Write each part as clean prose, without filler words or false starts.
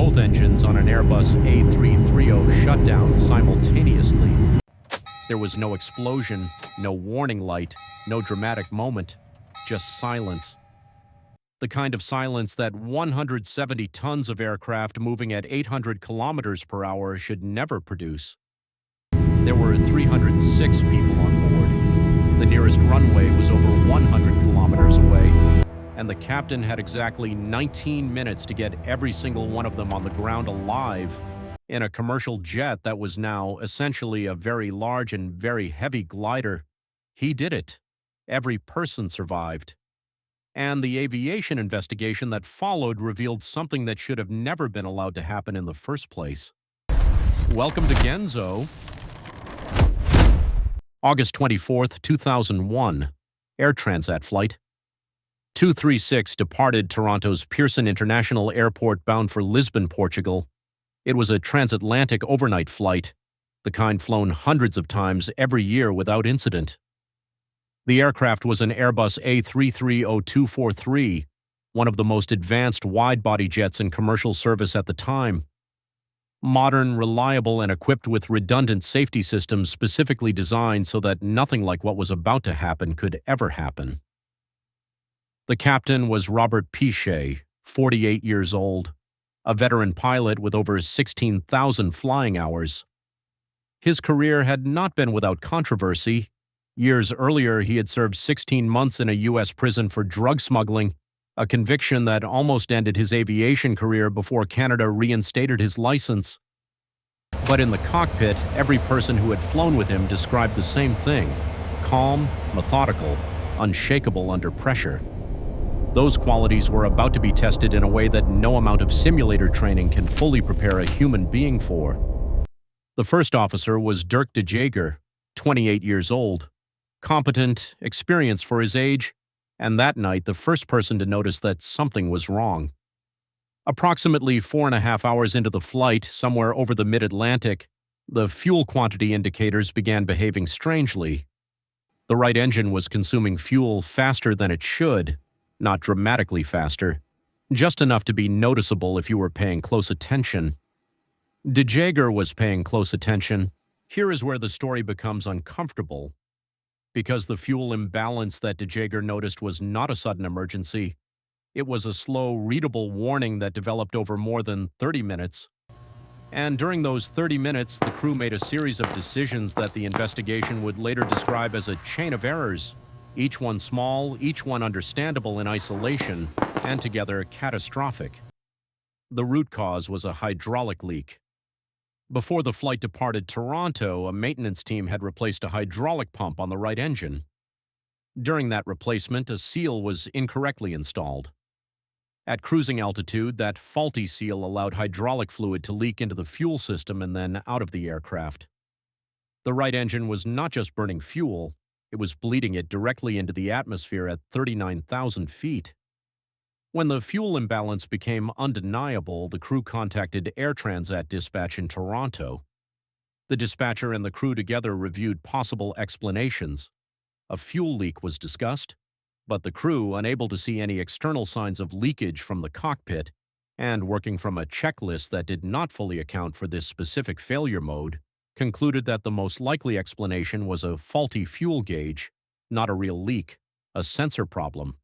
Both engines on an Airbus A330 shut down simultaneously. There was no explosion, no warning light, no dramatic moment, just silence. The kind of silence that 170 tons of aircraft moving at 800 kilometers per hour should never produce. There were 306 people on board. The nearest runway was over 100 kilometers away, and the captain had exactly 19 minutes to get every single one of them on the ground alive in a commercial jet that was now essentially a very large and very heavy glider. He did it. Every person survived. And the aviation investigation that followed revealed something that should have never been allowed to happen in the first place. Welcome to Genzo. August 24th, 2001. Air Transat Flight 236 departed Toronto's Pearson International Airport bound for Lisbon, Portugal. It was a transatlantic overnight flight, the kind flown hundreds of times every year without incident. The aircraft was an Airbus A330-243, one of the most advanced wide-body jets in commercial service at the time. Modern, reliable, and equipped with redundant safety systems specifically designed so that nothing like what was about to happen could ever happen. The captain was Robert Piché, 48 years old, a veteran pilot with over 16,000 flying hours. His career had not been without controversy. Years earlier, he had served 16 months in a U.S. prison for drug smuggling, a conviction that almost ended his aviation career before Canada reinstated his license. But in the cockpit, every person who had flown with him described the same thing: calm, methodical, unshakable under pressure. Those qualities were about to be tested in a way that no amount of simulator training can fully prepare a human being for. The first officer was Dirk de Jager, 28 years old, competent, experienced for his age, and that night the first person to notice that something was wrong. Approximately 4.5 hours into the flight, somewhere over the mid-Atlantic, the fuel quantity indicators began behaving strangely. The right engine was consuming fuel faster than it should, not dramatically faster, just enough to be noticeable if you were paying close attention. De Jager was paying close attention. Here is where the story becomes uncomfortable. Because the fuel imbalance that de Jager noticed was not a sudden emergency, it was a slow, readable warning that developed over more than 30 minutes. And during those 30 minutes, the crew made a series of decisions that the investigation would later describe as a chain of errors, each one small, each one understandable in isolation, and together catastrophic. The root cause was a hydraulic leak. Before the flight departed Toronto, a maintenance team had replaced a hydraulic pump on the right engine. During that replacement, a seal was incorrectly installed. At cruising altitude, that faulty seal allowed hydraulic fluid to leak into the fuel system and then out of the aircraft. The right engine was not just burning fuel, it was bleeding it directly into the atmosphere at 39,000 feet. When the fuel imbalance became undeniable, the crew contacted Air Transat Dispatch in Toronto. The dispatcher and the crew together reviewed possible explanations. A fuel leak was discussed, but the crew, unable to see any external signs of leakage from the cockpit, and working from a checklist that did not fully account for this specific failure mode, concluded that the most likely explanation was a faulty fuel gauge, not a real leak, a sensor problem.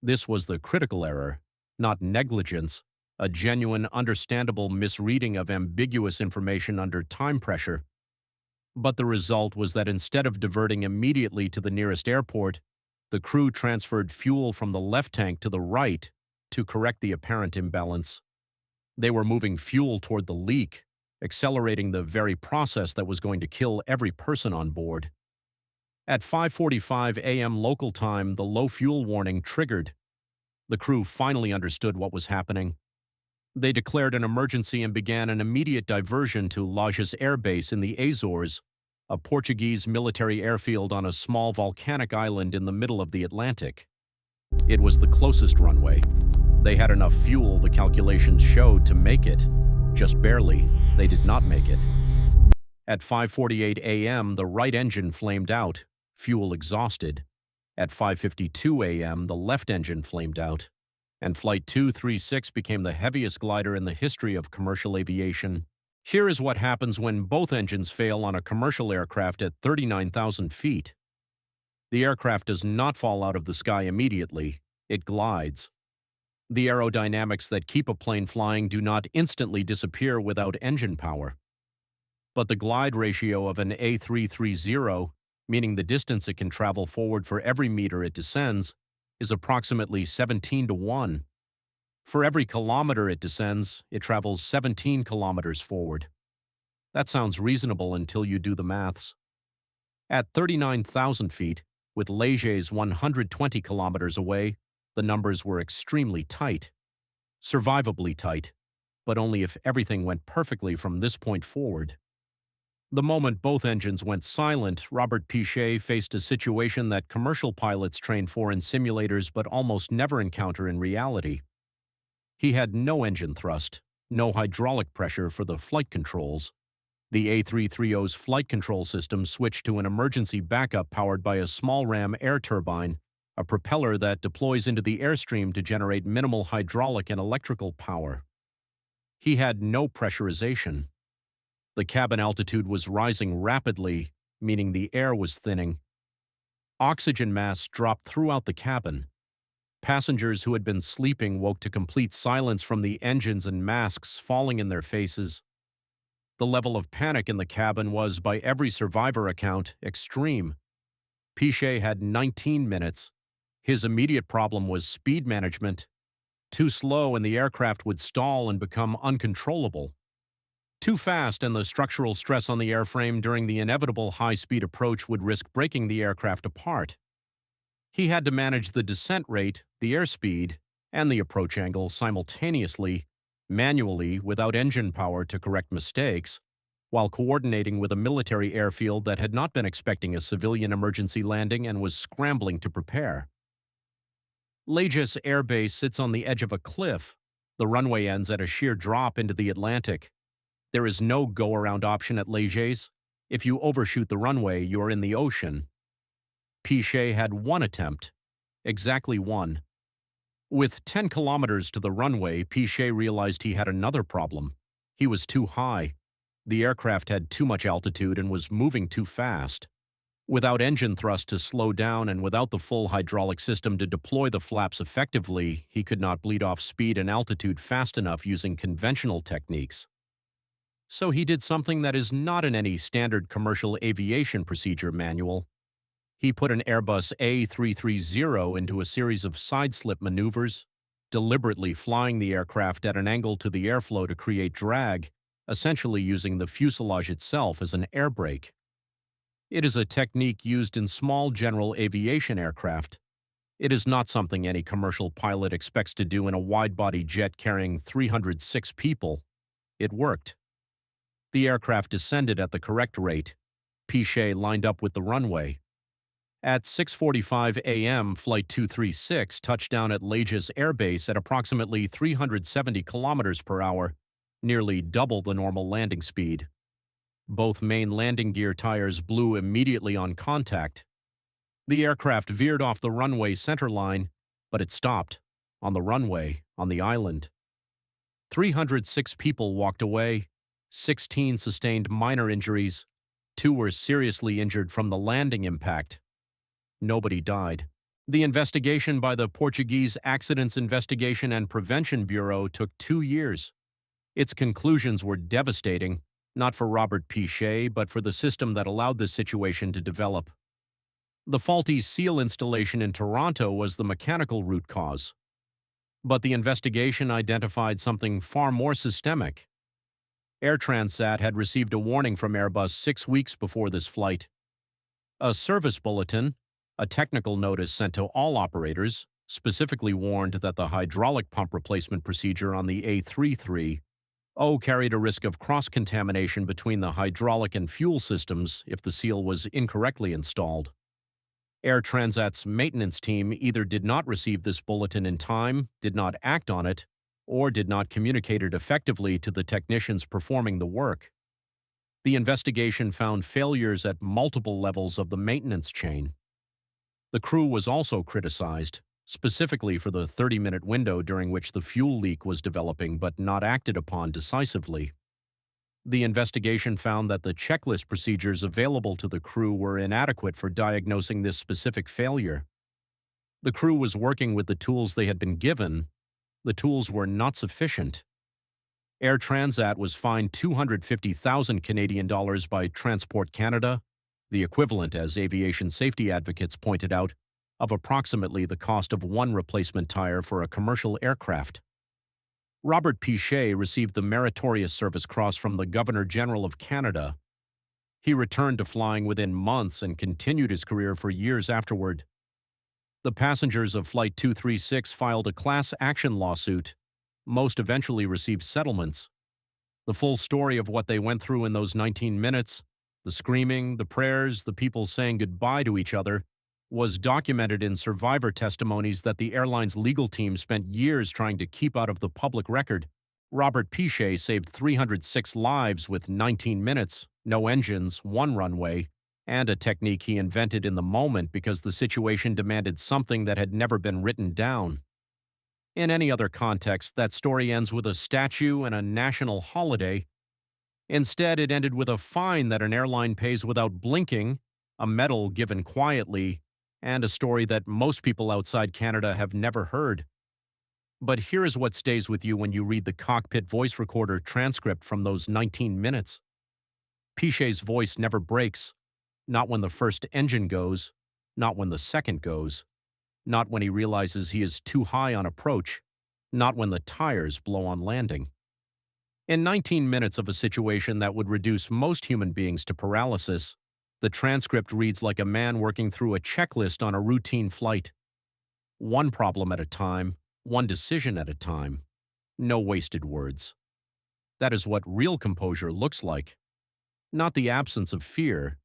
This was the critical error, not negligence, a genuine, understandable misreading of ambiguous information under time pressure. But the result was that instead of diverting immediately to the nearest airport, the crew transferred fuel from the left tank to the right to correct the apparent imbalance. They were moving fuel toward the leak, accelerating the very process that was going to kill every person on board. At 5:45 a.m. local time, the low fuel warning triggered. The crew finally understood what was happening. They declared an emergency and began an immediate diversion to Lajes Air Base in the Azores, a Portuguese military airfield on a small volcanic island in the middle of the Atlantic. It was the closest runway. They had enough fuel, the calculations showed, to make it. Just barely. They did not make it. At 5:48 a.m., the right engine flamed out, fuel exhausted. At 5:52 a.m., the left engine flamed out. and Flight 236 became the heaviest glider in the history of commercial aviation. Here is what happens when both engines fail on a commercial aircraft at 39,000 feet. The aircraft does not fall out of the sky immediately, it glides. The aerodynamics that keep a plane flying do not instantly disappear without engine power. But the glide ratio of an A330, meaning the distance it can travel forward for every meter it descends, is approximately 17-1. For every kilometer it descends, it travels 17 kilometers forward. That sounds reasonable until you do the maths. At 39,000 feet, with Léger's 120 kilometers away, the numbers were extremely tight. Survivably tight, but only if everything went perfectly from this point forward. The moment both engines went silent, Robert Piché faced a situation that commercial pilots train for in simulators but almost never encounter in reality. He had no engine thrust, no hydraulic pressure for the flight controls. The A330's flight control system switched to an emergency backup powered by a small ram air turbine, a propeller that deploys into the airstream to generate minimal hydraulic and electrical power. He had no pressurization. The cabin altitude was rising rapidly, meaning the air was thinning. Oxygen masks dropped throughout the cabin. Passengers who had been sleeping woke to complete silence from the engines and masks falling in their faces. The level of panic in the cabin was, by every survivor account, extreme. Piché had 19 minutes. His immediate problem was speed management. Too slow and the aircraft would stall and become uncontrollable. Too fast and the structural stress on the airframe during the inevitable high-speed approach would risk breaking the aircraft apart. He had to manage the descent rate, the airspeed, and the approach angle simultaneously, manually, without engine power to correct mistakes, while coordinating with a military airfield that had not been expecting a civilian emergency landing and was scrambling to prepare. Léger's Air Base sits on the edge of a cliff. The runway ends at a sheer drop into the Atlantic. There is no go-around option at Léger's. If you overshoot the runway, you are in the ocean. Piché had one attempt. Exactly one. With 10 kilometers to the runway, Piché realized he had another problem. He was too high. The aircraft had too much altitude and was moving too fast. Without engine thrust to slow down and without the full hydraulic system to deploy the flaps effectively, he could not bleed off speed and altitude fast enough using conventional techniques. So he did something that is not in any standard commercial aviation procedure manual. He put an Airbus A330 into a series of sideslip maneuvers, deliberately flying the aircraft at an angle to the airflow to create drag, essentially using the fuselage itself as an air brake. It is a technique used in small general aviation aircraft. It is not something any commercial pilot expects to do in a wide-body jet carrying 306 people. It worked. The aircraft descended at the correct rate. Piché lined up with the runway. At 6:45 a.m., Flight 236 touched down at Léger's Air Base at approximately 370 kilometers per hour, nearly double the normal landing speed. Both main landing gear tires blew immediately on contact. The aircraft veered off the runway center line, but it stopped, on the runway, on the island. 306 people walked away, 16 sustained minor injuries, 2 were seriously injured from the landing impact. Nobody died. The investigation by the Portuguese Accidents Investigation and Prevention Bureau took 2 years. Its conclusions were devastating, not for Robert Piché, but for the system that allowed this situation to develop. The faulty seal installation in Toronto was the mechanical root cause. But the investigation identified something far more systemic. Air Transat had received a warning from Airbus 6 weeks before this flight. A service bulletin, a technical notice sent to all operators, specifically warned that the hydraulic pump replacement procedure on the A330 carried a risk of cross-contamination between the hydraulic and fuel systems if the seal was incorrectly installed. Air Transat's maintenance team either did not receive this bulletin in time, did not act on it, or did not communicate it effectively to the technicians performing the work. The investigation found failures at multiple levels of the maintenance chain. The crew was also criticized. specifically for the 30-minute window during which the fuel leak was developing but not acted upon decisively. The investigation found that the checklist procedures available to the crew were inadequate for diagnosing this specific failure. The crew was working with the tools they had been given. The tools were not sufficient. Air Transat was fined 250,000 Canadian dollars by Transport Canada, the equivalent, as aviation safety advocates pointed out, of approximately the cost of one replacement tire for a commercial aircraft. Robert Piché received the Meritorious Service Cross from the Governor-General of Canada. He returned to flying within months and continued his career for years afterward. The passengers of Flight 236 filed a class action lawsuit. Most eventually received settlements. The full story of what they went through in those 19 minutes, the screaming, the prayers, the people saying goodbye to each other, was documented in survivor testimonies that the airline's legal team spent years trying to keep out of the public record. Robert Piché saved 306 lives with 19 minutes, no engines, one runway, and a technique he invented in the moment because the situation demanded something that had never been written down. In any other context, that story ends with a statue and a national holiday. Instead, it ended with a fine that an airline pays without blinking, a medal given quietly, and a story that most people outside Canada have never heard. But here is what stays with you when you read the cockpit voice recorder transcript from those 19 minutes. Piché's voice never breaks, not when the first engine goes, not when the second goes, not when he realizes he is too high on approach, not when the tires blow on landing. In 19 minutes of a situation that would reduce most human beings to paralysis, the transcript reads like a man working through a checklist on a routine flight. One problem at a time, one decision at a time. No wasted words. That is what real composure looks like. Not the absence of fear.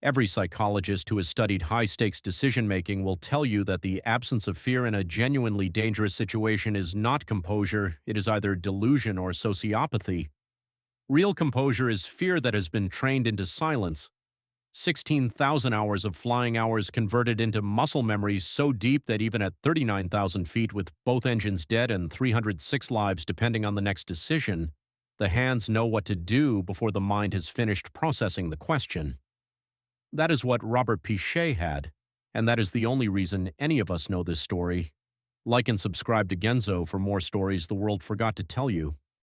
Every psychologist who has studied high-stakes decision-making will tell you that the absence of fear in a genuinely dangerous situation is not composure, it is either delusion or sociopathy. Real composure is fear that has been trained into silence. 16,000 hours of flying hours converted into muscle memories so deep that even at 39,000 feet with both engines dead and 306 lives depending on the next decision, the hands know what to do before the mind has finished processing the question. That is what Robert Piché had, and that is the only reason any of us know this story. Like and subscribe to Genzo for more stories the world forgot to tell you.